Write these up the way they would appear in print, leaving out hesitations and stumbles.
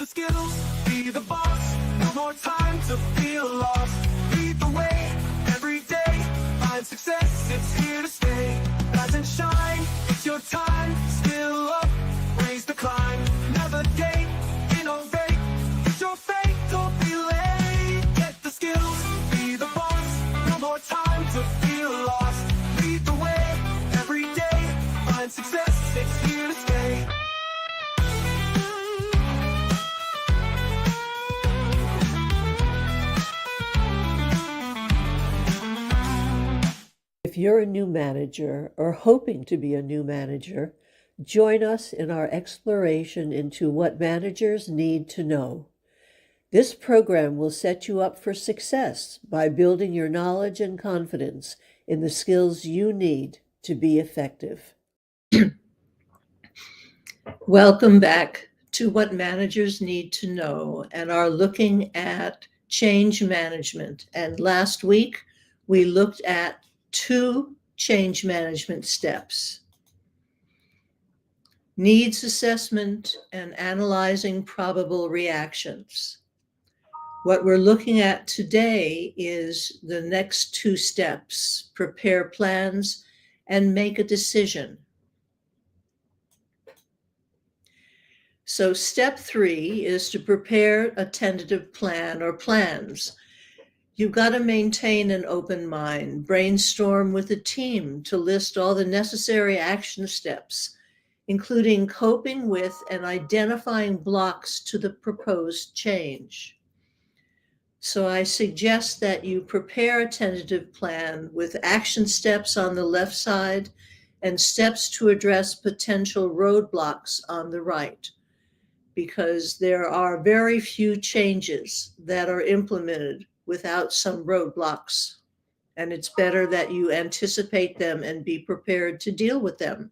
skills, be the boss. No more time to feel lost. Lead the way every day. Find success, it's here to stay. Rise and shine, it's your time. Skill up, raise the climb. Navigate, innovate. It's your fate, don't be late. Get the skills, be the boss. No more time to feel lost. Lead the way every day. Find success, it's here to stay. If you're a new manager or hoping to be a new manager, join us in our exploration into what managers need to know. This program will set you up for success by building your knowledge and confidence in the skills you need to be effective. Welcome back to What Managers Need to Know and are looking at change management. And last week, we looked at 2 change management steps: needs assessment and analyzing probable reactions. What we're looking at today is the next 2 steps: prepare plans and make a decision. So step 3 is to prepare a tentative plan or plans. You've got to maintain an open mind, brainstorm with a team to list all the necessary action steps, including coping with and identifying blocks to the proposed change. So I suggest that you prepare a tentative plan with action steps on the left side and steps to address potential roadblocks on the right, because there are very few changes that are implemented without some roadblocks, and it's better that you anticipate them and be prepared to deal with them.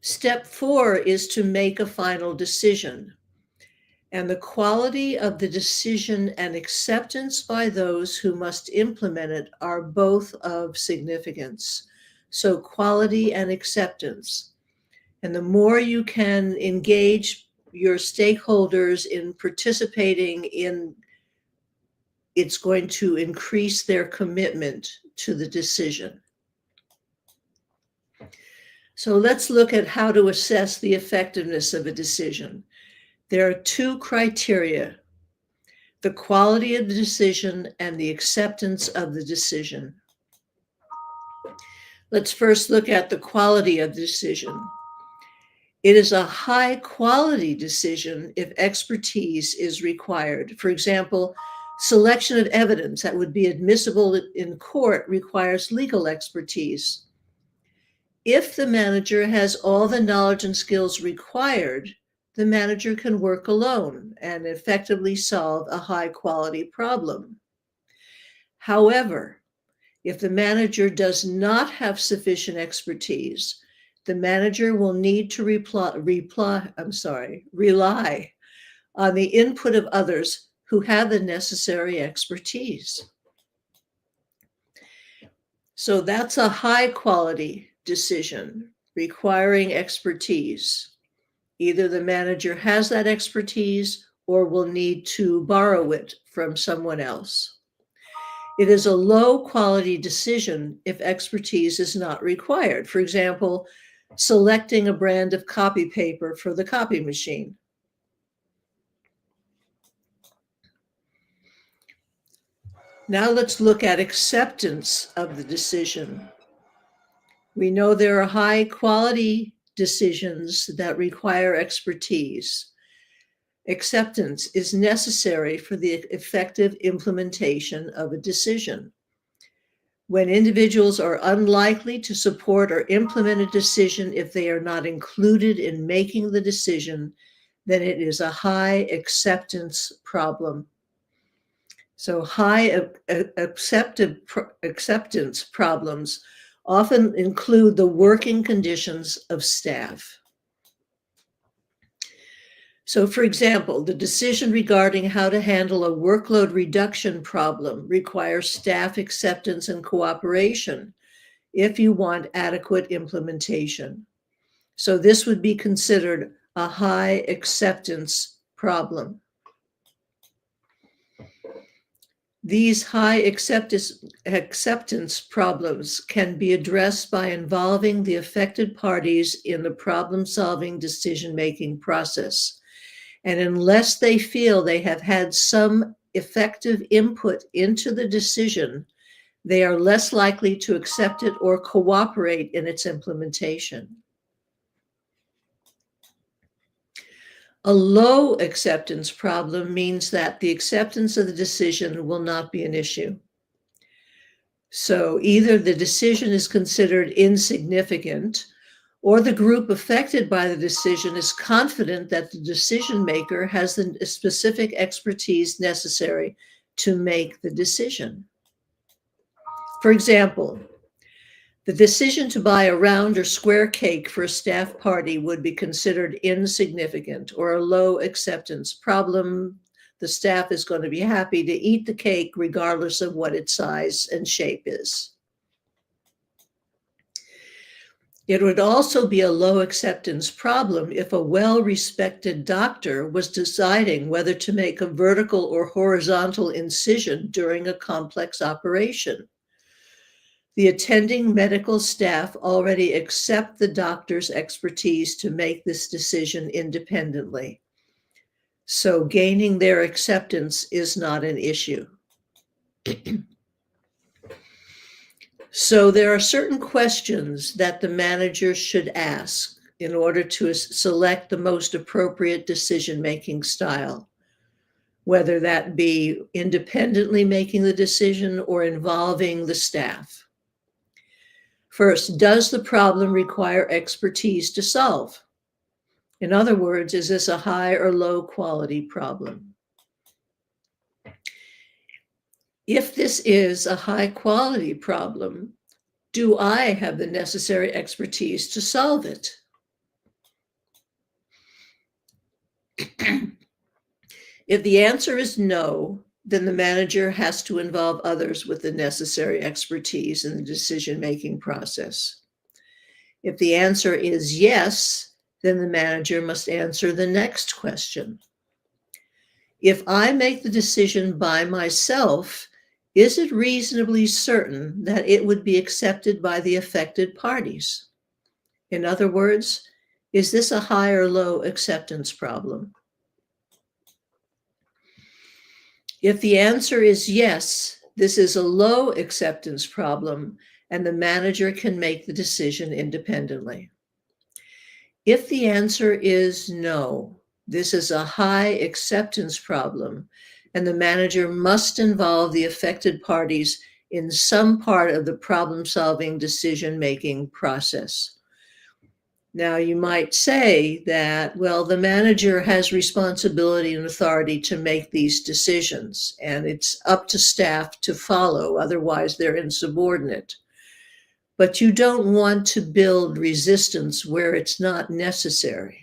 Step 4 is to make a final decision, and the quality of the decision and acceptance by those who must implement it are both of significance. So quality and acceptance. And the more you can engage your stakeholders in participating in, it's going to increase their commitment to the decision. So let's look at how to assess the effectiveness of a decision. There are 2 criteria: the quality of the decision and the acceptance of the decision. Let's first look at the quality of the decision. It is a high quality decision if expertise is required. For example, selection of evidence that would be admissible in court requires legal expertise. If the manager has all the knowledge and skills required, the manager can work alone and effectively solve a high quality problem. However, if the manager does not have sufficient expertise, the manager will need to rely on the input of others who have the necessary expertise. So that's a high quality decision requiring expertise. Either the manager has that expertise or will need to borrow it from someone else. It is a low quality decision if expertise is not required. For example, selecting a brand of copy paper for the copy machine. Now let's look at acceptance of the decision. We know there are high quality decisions that require expertise. Acceptance is necessary for the effective implementation of a decision. When individuals are unlikely to support or implement a decision if they are not included in making the decision, then it is a high acceptance problem. So high acceptance problems often include the working conditions of staff. So, for example, the decision regarding how to handle a workload reduction problem requires staff acceptance and cooperation if you want adequate implementation. So this would be considered a high acceptance problem. These high acceptance problems can be addressed by involving the affected parties in the problem-solving decision-making process. And unless they feel they have had some effective input into the decision, they are less likely to accept it or cooperate in its implementation. A low acceptance problem means that the acceptance of the decision will not be an issue. So either the decision is considered insignificant, or the group affected by the decision is confident that the decision maker has the specific expertise necessary to make the decision. For example, the decision to buy a round or square cake for a staff party would be considered insignificant or a low acceptance problem. The staff is going to be happy to eat the cake regardless of what its size and shape is. It would also be a low acceptance problem if a well-respected doctor was deciding whether to make a vertical or horizontal incision during a complex operation. The attending medical staff already accept the doctor's expertise to make this decision independently. So gaining their acceptance is not an issue. So there are certain questions that the manager should ask in order to select the most appropriate decision-making style, whether that be independently making the decision or involving the staff. First, does the problem require expertise to solve? In other words, is this a high or low quality problem? If this is a high quality problem, do I have the necessary expertise to solve it? If the answer is no, then the manager has to involve others with the necessary expertise in the decision-making process. If the answer is yes, then the manager must answer the next question. If I make the decision by myself, is it reasonably certain that it would be accepted by the affected parties? In other words, is this a high or low acceptance problem? If the answer is yes, this is a low acceptance problem, and the manager can make the decision independently. If the answer is no, this is a high acceptance problem, and the manager must involve the affected parties in some part of the problem-solving decision-making process. Now, you might say that, well, the manager has responsibility and authority to make these decisions, and it's up to staff to follow, otherwise they're insubordinate. But you don't want to build resistance where it's not necessary.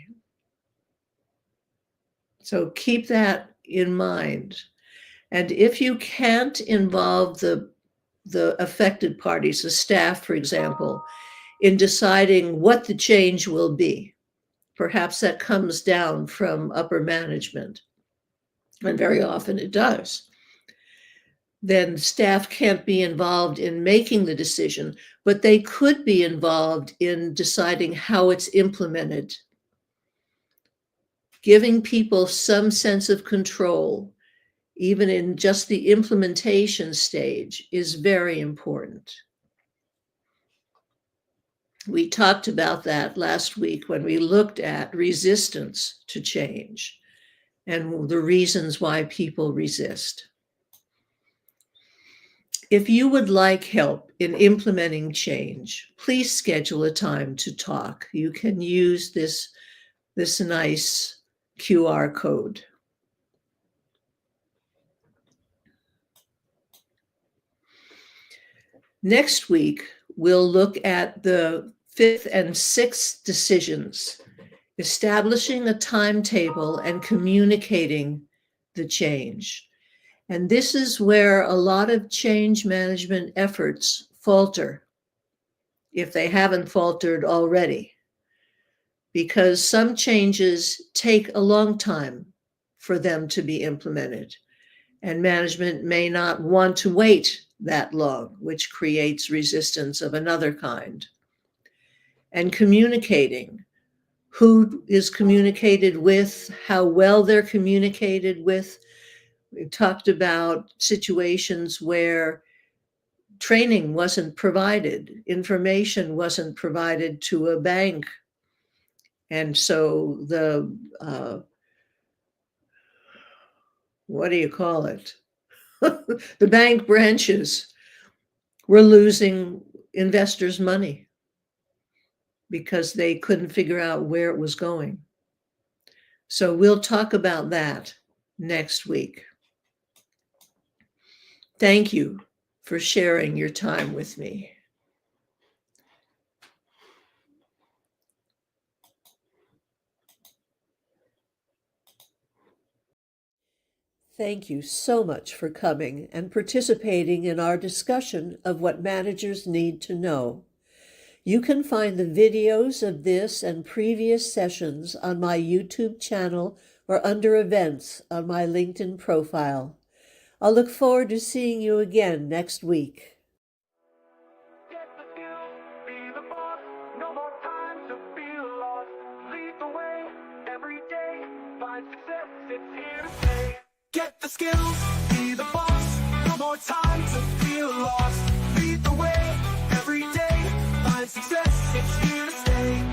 So keep that in mind. And if you can't involve the affected parties, the staff, for example, in deciding what the change will be, perhaps that comes down from upper management, and very often it does, then staff can't be involved in making the decision, but they could be involved in deciding how it's implemented. Giving people some sense of control, even in just the implementation stage, is very important. We talked about that last week when we looked at resistance to change and the reasons why people resist. If you would like help in implementing change, please schedule a time to talk. You can use this nice QR code. Next week, we'll look at the 5th and 6th decisions, establishing a timetable and communicating the change. And this is where a lot of change management efforts falter, if they haven't faltered already, because some changes take a long time for them to be implemented, and management may not want to wait that long, which creates resistance of another kind. And communicating, who is communicated with, how well they're communicated with. We've talked about situations where training wasn't provided, information wasn't provided to a bank. And so what do you call it? The bank branches were losing investors' money because they couldn't figure out where it was going. So we'll talk about that next week. Thank you for sharing your time with me. Thank you so much for coming and participating in our discussion of what managers need to know. You can find the videos of this and previous sessions on my YouTube channel or under events on my LinkedIn profile. I'll look forward to seeing you again next week. Get the skills, be the boss, no more time to feel lost. Lead the way, every day, find success, it's here to stay. Get the skills, be the boss, no more time to feel lost. Lead the way, every day, find success, it's here to stay.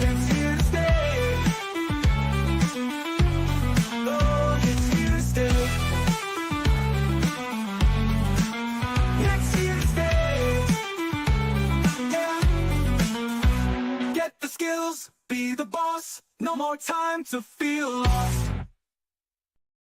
It's here to stay. Oh, it's here to stay. It's here to stay. Yeah. Get the skills, be the boss, no more time to feel lost.